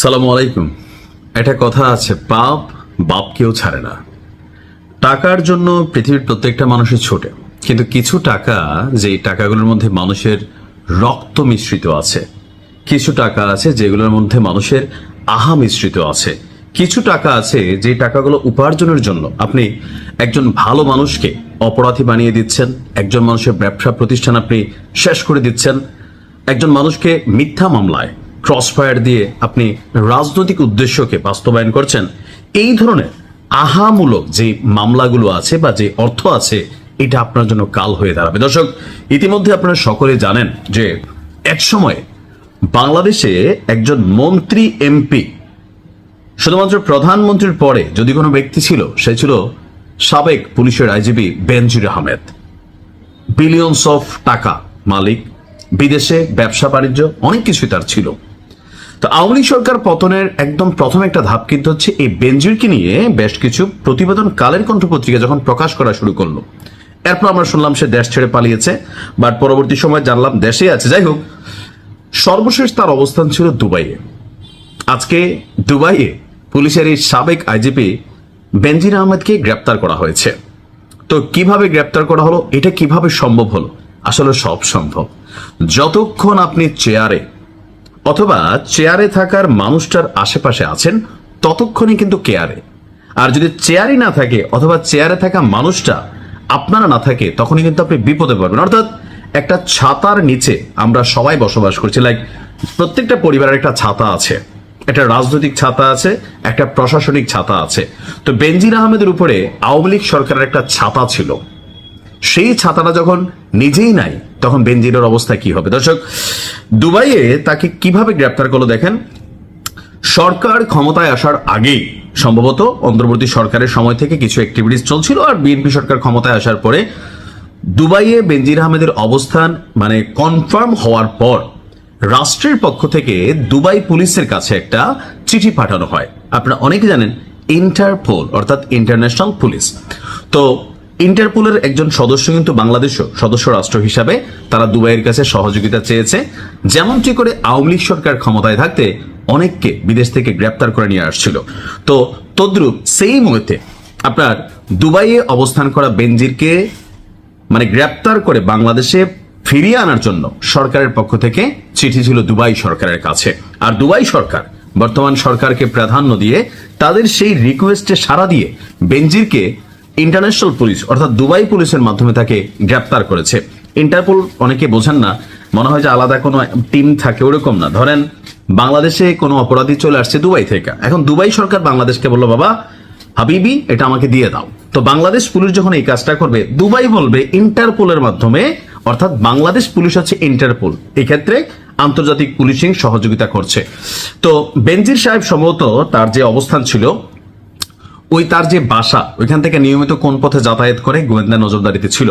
সালামু আলাইকুম। একটা কথা আছে, পাপ বাপ কেউ ছাড়ে না। টাকার জন্য পৃথিবীর প্রত্যেকটা মানুষের ছোটে, কিন্তু কিছু টাকা, যে টাকাগুলোর মধ্যে মানুষের রক্ত মিশ্রিত আছে। কিছু টাকা আছে যেগুলোর মধ্যে মানুষের আহা মিশ্রিত আছে। কিছু টাকা আছে যে টাকাগুলো উপার্জনের জন্য আপনি একজন ভালো মানুষকে অপরাধী বানিয়ে দিচ্ছেন, একজন মানুষের ব্যবসা প্রতিষ্ঠান আপনি শেষ করে দিচ্ছেন, একজন মানুষকে মিথ্যা মামলায় ক্রসফায়ার দিয়ে আপনি রাজনৈতিক উদ্দেশ্যকে বাস্তবায়ন করছেন। এই ধরনের আহামূলক যে মামলাগুলো আছে বা যে অর্থ আছে, এটা আপনার জন্য কাল হয়ে দাঁড়াবে। দর্শক, ইতিমধ্যে আপনারা সকলে জানেন যে এক সময় বাংলাদেশে একজন মন্ত্রী এমপি, শুধুমাত্র প্রধানমন্ত্রীর পরে যদি কোনো ব্যক্তি ছিল, সে ছিল সাবেক পুলিশের IGP Benazir Ahmed. Billions of টাকা মালিক, বিদেশে ব্যবসা বাণিজ্য অনেক কিছুই তার ছিল। তো আওয়ামী লীগ সরকার পতনের একদম প্রথম একটা ধাপ কিন্তু হচ্ছে এই বেনজিরকে নিয়ে বেশ কিছু প্রতিবেদন কালের কণ্ঠ পত্রিকা যখন প্রকাশ করা শুরু করলো। এরপর আমরা শুনলাম সে দেশ ছেড়ে পালিয়েছে, বাট পরবর্তী সময় জানলাম দেশে আছে। যাই হোক, সর্বশেষ তার অবস্থান ছিল দুবাইয়ে। আজকে দুবাইয়ে পুলিশের এই সাবেক আইজিপি বেনজির আহমেদকে গ্রেপ্তার করা হয়েছে। তো কিভাবে গ্রেপ্তার করা হলো, এটা কিভাবে সম্ভব হলো? আসলে সব সম্ভব যতক্ষণ আপনি চেয়ারে অথবা চেয়ারে থাকার মানুষটার আশেপাশে আছেন, ততক্ষণই কিন্তু কেয়ারে। আর যদি চেয়ারই না থাকে অথবা চেয়ারে থাকা মানুষটা আপনারা না থাকে, তখনই কিন্তু আপনি বিপদে পড়বেন। অর্থাৎ একটা ছাতার নিচে আমরা সবাই বসবাস করছি। লাইক প্রত্যেকটা পরিবারের একটা ছাতা আছে, একটা রাজনৈতিক ছাতা আছে, একটা প্রশাসনিক ছাতা আছে। তো বেনজির আহমেদের উপরে আওয়ামী লীগ সরকারের একটা ছাতা ছিল, সেই ছাতাটা যখন নিজেই নাই, তখন বেনজিরের অবস্থা কি হবে? দর্শক, দুবাইয়ে তাকে কিভাবে গ্রেপ্তার করলো দেখেন। সরকার ক্ষমতায় আসার আগেই, সম্ভবত অন্তর্বর্তী সরকারের সময় থেকে কিছু অ্যাক্টিভিটিস চলছিল, আর বিএনপি সরকার ক্ষমতায় আসার পরে দুবাইয়ে বেনজির আহমেদের অবস্থান মানে কনফার্ম হওয়ার পর রাষ্ট্রের পক্ষ থেকে দুবাই পুলিশের কাছে একটা চিঠি পাঠানো হয়। আপনারা অনেকে জানেন ইন্টারপোল অর্থাৎ ইন্টারন্যাশনাল পুলিশ। তো ইন্টারপোলের একজন সদস্য কিন্তু বাংলাদেশও সদস্য রাষ্ট্র হিসাবে তারা দুবাইয়ের কাছে সহযোগিতা চেয়েছে, যেমনটি করে আওয়ামী লীগ সরকার ক্ষমতায় থাকতে অনেককে বিদেশ থেকে গ্রেপ্তার করে নিয়ে আসছিল। তো তদ্রুপ সেই মুহূর্তে আপনার দুবাইয়ে অবস্থান করা বেনজিরকে মানে গ্রেপ্তার করে বাংলাদেশে ফিরিয়ে আনার জন্য সরকারের পক্ষ থেকে চিঠি ছিল দুবাই সরকারের কাছে। আর দুবাই সরকার বর্তমান সরকারকে প্রাধান্য দিয়ে তাদের সেই রিকোয়েস্টে সাড়া দিয়ে বেনজিরকে ইন্টারন্যাশনাল পুলিশ অর্থাৎ দুবাই পুলিশের মাধ্যমে তাকে গ্রেপ্তার করেছে। ইন্টারপোল অনেকে বোঝেন না, মনে হয় যে আলাদা কোনো টিম থাকে, ওরকম না। ধরেন বাংলাদেশে কোনো অপরাধী চলে আসছে দুবাই থেকে, এখন দুবাই সরকার বাংলাদেশকে বললো, বাবা হাবিবি এটা আমাকে দিয়ে দাও। তো বাংলাদেশ পুলিশ যখন এই কাজটা করবে, দুবাই বলবে ইন্টারপোলের মাধ্যমে, অর্থাৎ বাংলাদেশ পুলিশ হচ্ছে ইন্টারপোল, এক্ষেত্রে আন্তর্জাতিক পুলিশিং সহযোগিতা করছে। তো বেনজির সাহেব সম্ভবত তার যে অবস্থান ছিল, ওই তার যে বাসা, ওইখান থেকে নিয়মিত কোন পথে যাতায়াত করে গোয়েন্দা নজরদারিতে ছিল।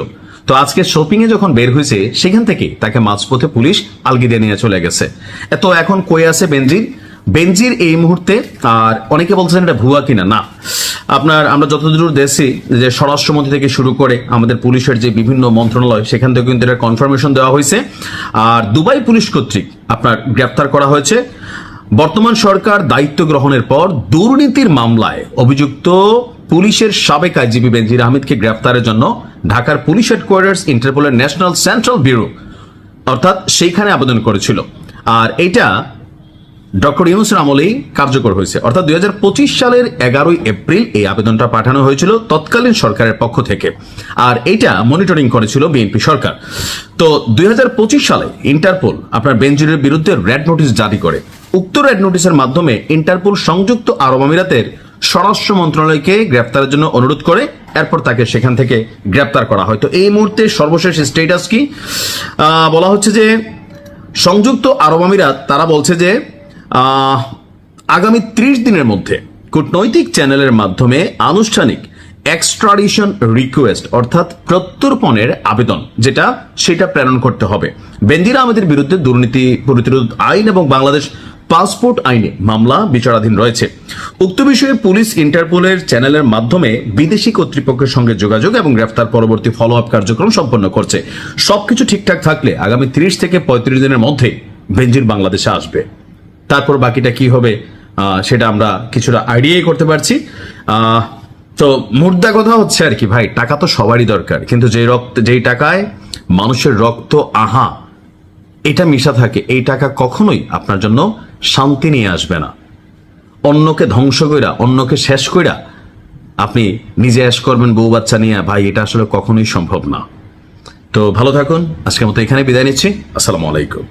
তো আজকে শপিং এ যখন বের হয়েছে, সেখান থেকে তাকে মাঝপথে পুলিশ আলগিদে নিয়ে চলে গেছে। তো এখন কই আছে বেনজির এই মুহূর্তে? আর অনেকে বলছেন এটা ভুয়া কিনা। না, আপনার আমরা যতদূর দেখছি যে স্বরাষ্ট্রমন্ত্রী থেকে শুরু করে আমাদের পুলিশের যে বিভিন্ন মন্ত্রণালয়, সেখান থেকে কিন্তু এটা কনফার্মেশন দেওয়া হয়েছে। আর দুবাই পুলিশ কর্তৃক আপনার গ্রেপ্তার করা হয়েছে। বর্তমান সরকার দায়িত্ব গ্রহণের পর দুর্নীতির মামলায় অভিযুক্ত পুলিশের সাবেক আইজিপি বেনজির আহমেদকে গ্রেপ্তারের জন্য ঢাকার পুলিশ হেডকোয়ার্টার্স ইন্টারপোলের ন্যাশনাল সেন্ট্রাল ব্যুরো অর্থাৎ সেইখানে আবেদন করেছিল। আর এটা ডক্টর ইউনূসের আমলেই কার্যকর হয়েছে। অর্থাৎ 2025 সালের 11 এপ্রিল এই আবেদনটা পাঠানো হয়েছিল তৎকালীন সরকারের পক্ষ থেকে, আর এটা মনিটরিং করেছিল বিএনপি সরকার। তো 2025 সালে ইন্টারপোল আপনার বেনজিরের বিরুদ্ধে রেড নোটিশ জারি করে। উক্ত রেড নোটিশের মাধ্যমে ইন্টারপোল সংযুক্ত আরব আমিরাতের স্বরাষ্ট্র মন্ত্রণালয়কে গ্রেপ্তারের জন্য অনুরোধ করে, এরপর তাকে সেখান থেকে গ্রেপ্তার করা হয়। তো এই মুহূর্তে সর্বশেষ স্টেটাস কি বলা হচ্ছে যে সংযুক্ত আরব আমিরাত তারা বলছে যে আগামী 30 দিনের মধ্যে কূটনৈতিক চ্যানেলের মাধ্যমে আনুষ্ঠানিক এক্সট্রাডিশন রিকোয়েস্ট অর্থাৎ প্রত্যর্পণের আবেদন যেটা সেটা প্রেরণ করতে হবে। বেনজির আহমেদের বিরুদ্ধে দুর্নীতি প্রতিরোধ আইন এবং বাংলাদেশ পাসপোর্ট আইনে মামলা বিচারাধীন রয়েছে। উক্ত বিষয়ে পুলিশ ইন্টারপোলের চ্যানেলের মাধ্যমে বিদেশি কর্তৃপক্ষের সঙ্গে যোগাযোগ এবং গ্রেফতার পরবর্তী ফলো আপ কার্যক্রম সম্পন্ন করছে। সবকিছু ঠিকঠাক থাকলে আগামী 30 থেকে 35 দিনের মধ্যে বেনজির বাংলাদেশে আসবে। তারপর বাকিটা কি হবে সেটা আমরা কিছুটা আইডিয়াই করতে পারছি। তো মুদ্রা কথা হচ্ছে আর কি ভাই, টাকা তো সবারই দরকার, কিন্তু যেই টাকায় মানুষের রক্ত এটা মিশা থাকে, এই টাকা কখনোই আপনার জন্য শান্তি নিয়ে আসবে না। অন্যকে ধ্বংস কইরা, অন্যকে শেষ কইরা আপনি নিজে অ্যাশ করবেন বউ বাচ্চা নিয়ে, ভাই এটা আসলে কখনোই সম্ভব না। তো ভালো থাকুন, আজকের মতো এখানে বিদায় নিচ্ছি। আসসালামু আলাইকুম।